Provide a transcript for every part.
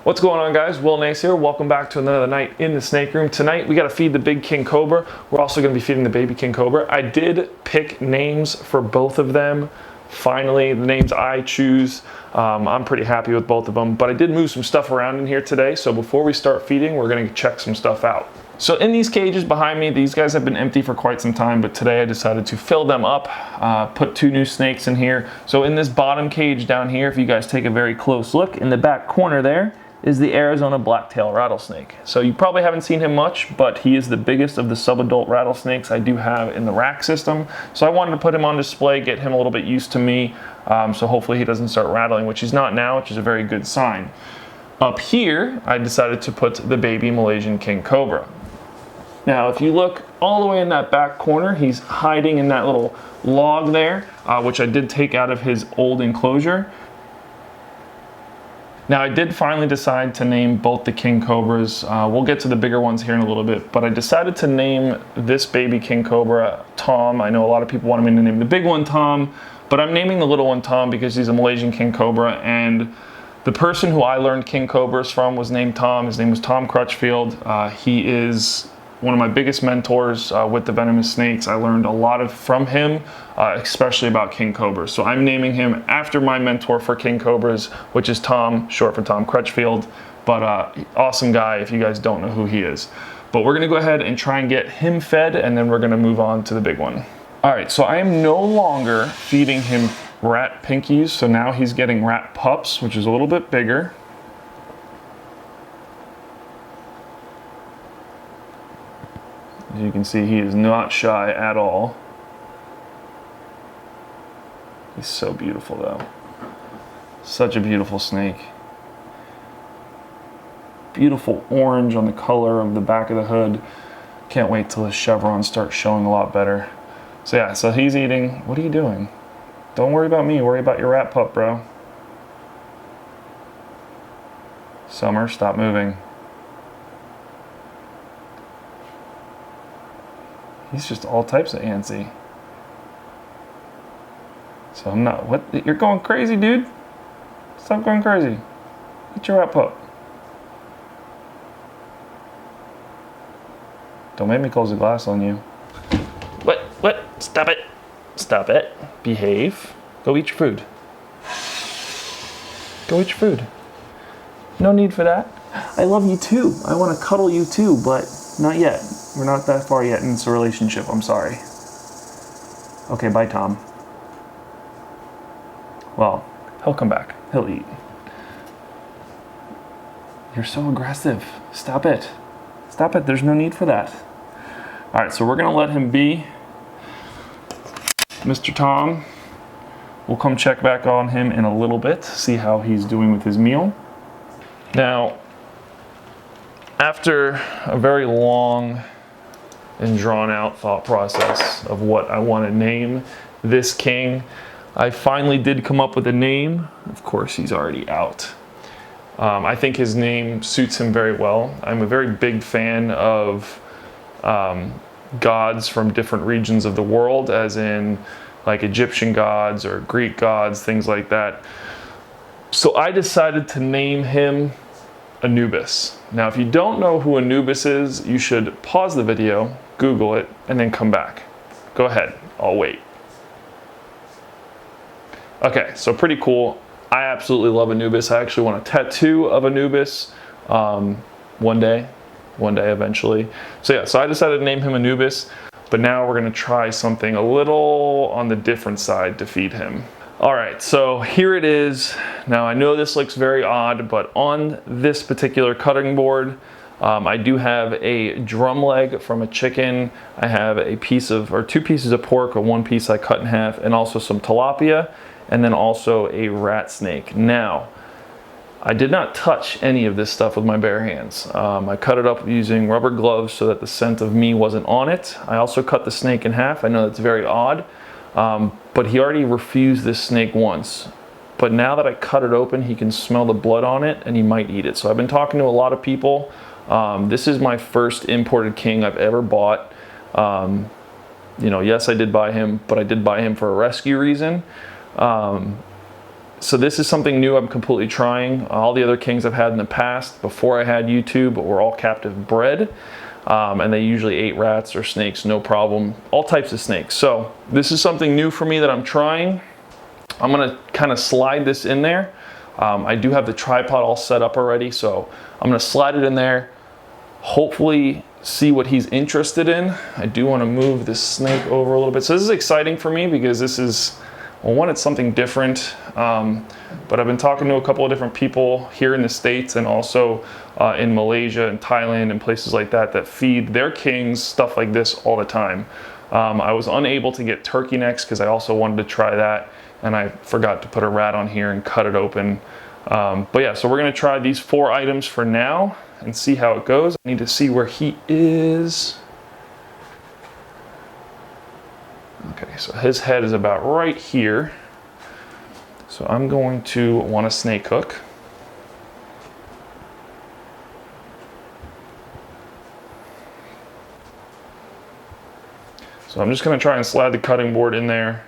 What's going on, guys? Will Nace here. Welcome back to another night in the snake room. Tonight we got to feed the big king cobra. We're also going to be feeding the baby king cobra. I did pick names for both of them. Finally, the names I choose. I'm pretty happy with both of them, but I did move some stuff around in here today. So before we start feeding, we're going to check some stuff out. So in these cages behind me, these guys have been empty for quite some time, but today I decided to fill them up, put 2 new snakes in here. So in this bottom cage down here, if you guys take a very close look, in the back corner there is the Arizona blacktail rattlesnake. So you probably haven't seen him much, but he is the biggest of the subadult rattlesnakes I do have in the rack system. So I wanted to put him on display, get him a little bit used to me, so hopefully he doesn't start rattling, which he's not now, which is a very good sign. Up here, I decided to put the baby Malaysian king cobra. Now, if you look all the way in that back corner, he's hiding in that little log there, which I did take out of his old enclosure. Now, I did finally decide to name both the king cobras. We'll get to the bigger ones here in a little bit, but I decided to name this baby king cobra Tom. I know a lot of people wanted me to name the big one Tom, but I'm naming the little one Tom because he's a Malaysian king cobra, and the person who I learned king cobras from was named Tom. His name was Tom Crutchfield. He is one of my biggest mentors with the venomous snakes. I learned a lot from him, especially about king cobras. So I'm naming him after my mentor for king cobras, which is Tom, short for Tom Crutchfield. But awesome guy if you guys don't know who he is. But we're gonna go ahead and try and get him fed, and then we're gonna move on to the big one. All right, so I am no longer feeding him rat pinkies. So now he's getting rat pups, which is a little bit bigger. As you can see, he is not shy at all. He's so beautiful though. Such a beautiful snake. Beautiful orange on the color of the back of the hood. Can't wait till his chevrons start showing a lot better. So yeah, so he's eating. What are you doing? Don't worry about me, worry about your rat pup, bro. Summer, stop moving. He's just all types of antsy. So I'm not, what? You're going crazy, dude. Stop going crazy. Eat your rat pup. Don't make me close the glass on you. What? Stop it. Stop it. Behave. Go eat your food. Go eat your food. No need for that. I love you too. I want to cuddle you too, but not yet. We're not that far yet in this relationship, I'm sorry. Okay, bye, Tom. Well, he'll come back. He'll eat. You're so aggressive. Stop it. Stop it. There's no need for that. All right, so we're going to let him be. Mr. Tom, we'll come check back on him in a little bit, see how he's doing with his meal. Now, after a very long and drawn out thought process of what I want to name this king, I finally did come up with a name. Of course, he's already out. I think his name suits him very well. I'm a very big fan of gods from different regions of the world, as in like Egyptian gods or Greek gods, things like that. So I decided to name him Anubis. Now, if you don't know who Anubis is, you should pause the video, Google it, and then come back. Go ahead, I'll wait. Okay, so pretty cool. I absolutely love Anubis. I actually want a tattoo of Anubis one day eventually. So yeah, so I decided to name him Anubis, but now we're gonna try something a little on the different side to feed him. All right, so here it is. Now I know this looks very odd, but on this particular cutting board, I do have a drum leg from a chicken. I have a piece of, or 2 pieces of pork, or 1 piece I cut in half, and also some tilapia, and then also a rat snake. Now, I did not touch any of this stuff with my bare hands. I cut it up using rubber gloves so that the scent of me wasn't on it. I also cut the snake in half. I know that's very odd, but he already refused this snake once. But now that I cut it open, he can smell the blood on it and he might eat it. So I've been talking to a lot of people. This is my first imported king I've ever bought. You know, yes, I did buy him, but I did buy him for a rescue reason. So this is something new I'm completely trying. All the other kings I've had in the past, before I had YouTube, were all captive bred. And they usually ate rats or snakes, no problem. All types of snakes. So this is something new for me that I'm trying. I'm gonna kind of slide this in there. I do have the tripod all set up already, so I'm gonna slide it in there, hopefully see what he's interested in. I do wanna move this snake over a little bit. So this is exciting for me because this is, well, one, it's something different, but I've been talking to a couple of different people here in the States and also in Malaysia and Thailand and places like that that feed their kings stuff like this all the time. I was unable to get turkey necks because I also wanted to try that, and I forgot to put a rat on here and cut it open. But yeah, so we're gonna try these 4 items for now and see how it goes. I need to see where he is. Okay, so his head is about right here. So I'm going to want a snake hook. So I'm just gonna try and slide the cutting board in there.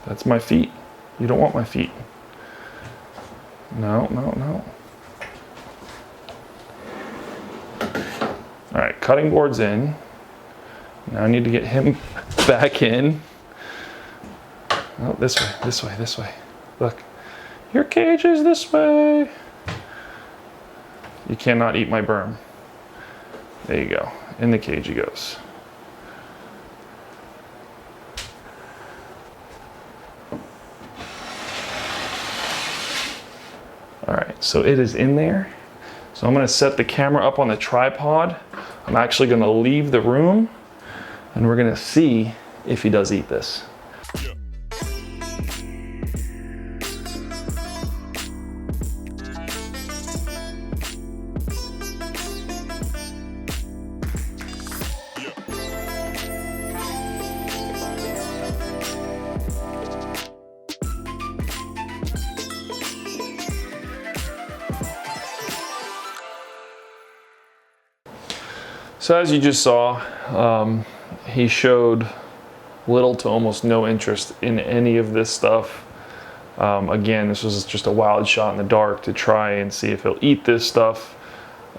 That's my feet. You don't want my feet. No, no, no. All right, cutting board's in. Now I need to get him back in. Oh, this way, this way, this way. Look, your cage is this way. You cannot eat my berm. There you go. In the cage he goes. All right, so it is in there. So I'm gonna set the camera up on the tripod. I'm actually gonna leave the room and we're gonna see if he does eat this. So as you just saw, he showed little to almost no interest in any of this stuff. Again, this was just a wild shot in the dark to try and see if he'll eat this stuff.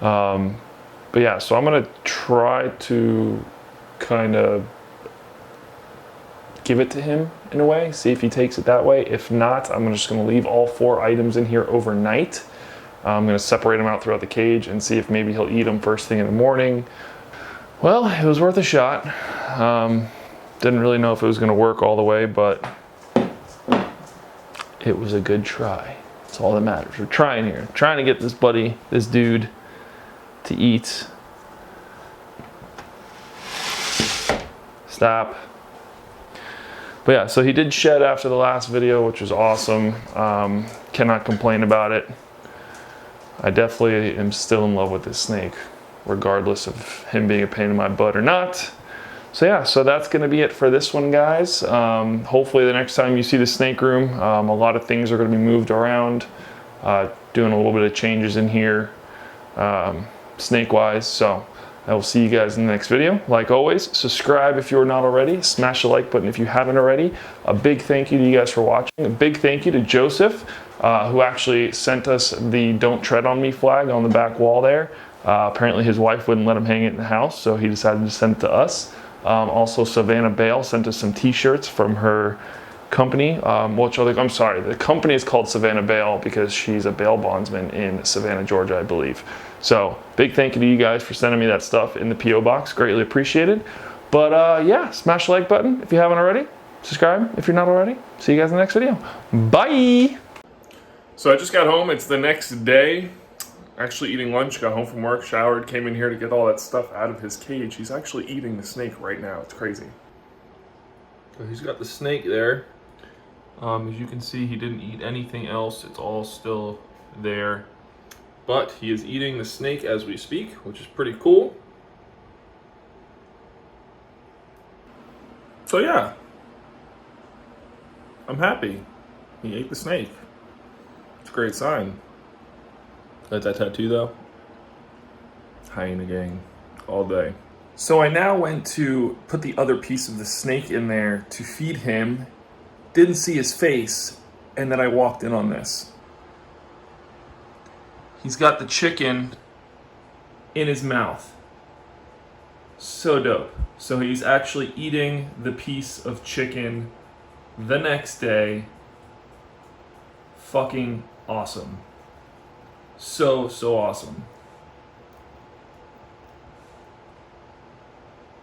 But yeah, so I'm gonna try to kind of give it to him in a way, see if he takes it that way. If not, I'm just gonna leave all 4 items in here overnight. I'm gonna separate them out throughout the cage and see if maybe he'll eat them first thing in the morning. Well, it was worth a shot. Didn't really know if it was gonna work all the way, but it was a good try. That's all that matters. We're trying here. Trying to get this buddy, this dude, to eat. Stop. But yeah, so he did shed after the last video, which was awesome. Cannot complain about it. I definitely am still in love with this snake, regardless of him being a pain in my butt or not. So yeah, so that's gonna be it for this one, guys. Hopefully the next time you see the snake room, a lot of things are gonna be moved around, doing a little bit of changes in here, snake-wise. So I will see you guys in the next video. Like always, subscribe if you're not already. Smash the like button if you haven't already. A big thank you to you guys for watching. A big thank you to Joseph, who actually sent us the "Don't Tread on Me" flag on the back wall there. Apparently his wife wouldn't let him hang it in the house, so he decided to send it to us. Also, Savannah Bale sent us some t-shirts from her company. I'm sorry, the company is called Savannah Bale because she's a bail bondsman in Savannah, Georgia, I believe. So big thank you to you guys for sending me that stuff in the P.O. box. Greatly appreciated. But yeah, smash the like button if you haven't already. Subscribe if you're not already. See you guys in the next video. Bye! So I just got home. It's the next day. Actually eating lunch, got home from work, showered, came in here to get all that stuff out of his cage. He's actually eating the snake right now. It's crazy. So he's got the snake there. As you can see, he didn't eat anything else. It's all still there. But he is eating the snake as we speak, which is pretty cool. So yeah, I'm happy. He ate the snake. It's a great sign. That's that tattoo though. Hyena gang, all day. So I now went to put the other piece of the snake in there to feed him. Didn't see his face, and then I walked in on this. He's got the chicken in his mouth. So dope. So he's actually eating the piece of chicken the next day. Fucking awesome. So awesome.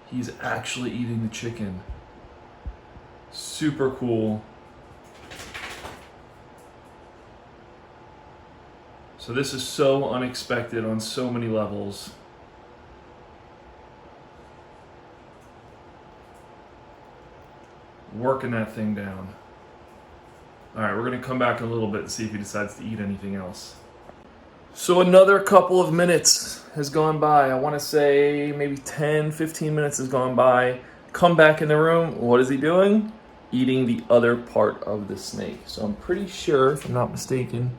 He's actually eating the chicken. Super cool. So this is so unexpected on so many levels. Working that thing down. All right, we're gonna come back in a little bit and see if he decides to eat anything else. So another couple of minutes has gone by. I wanna say maybe 10, 15 minutes has gone by. Come back in the room, what is he doing? Eating the other part of the snake. So I'm pretty sure, if I'm not mistaken,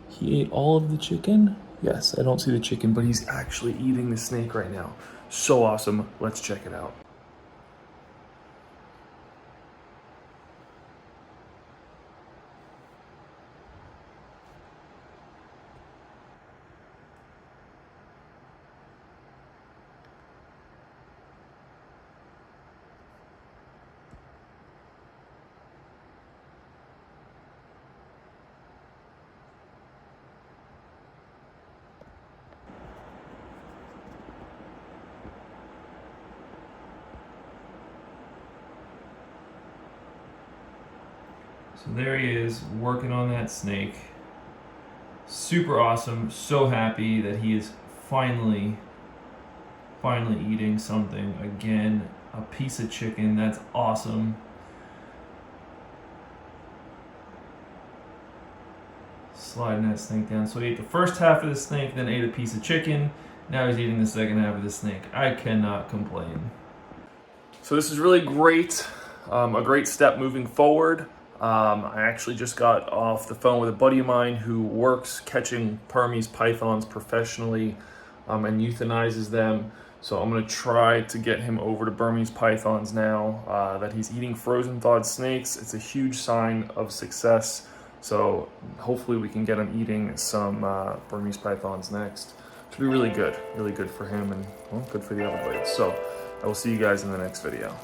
he ate all of the chicken. Yes, I don't see the chicken, but he's actually eating the snake right now. So awesome, let's check it out. So there he is, working on that snake. Super awesome, so happy that he is finally eating something again. A piece of chicken, that's awesome. Sliding that snake down. So he ate the first half of the snake, then ate a piece of chicken. Now he's eating the second half of the snake. I cannot complain. So this is really great, a great step moving forward. I actually just got off the phone with a buddy of mine who works catching Burmese pythons professionally and euthanizes them. So I'm going to try to get him over to Burmese pythons now that he's eating frozen thawed snakes. It's a huge sign of success. So hopefully we can get him eating some Burmese pythons next. Should be really good for him and well, good for the other blades. So I will see you guys in the next video.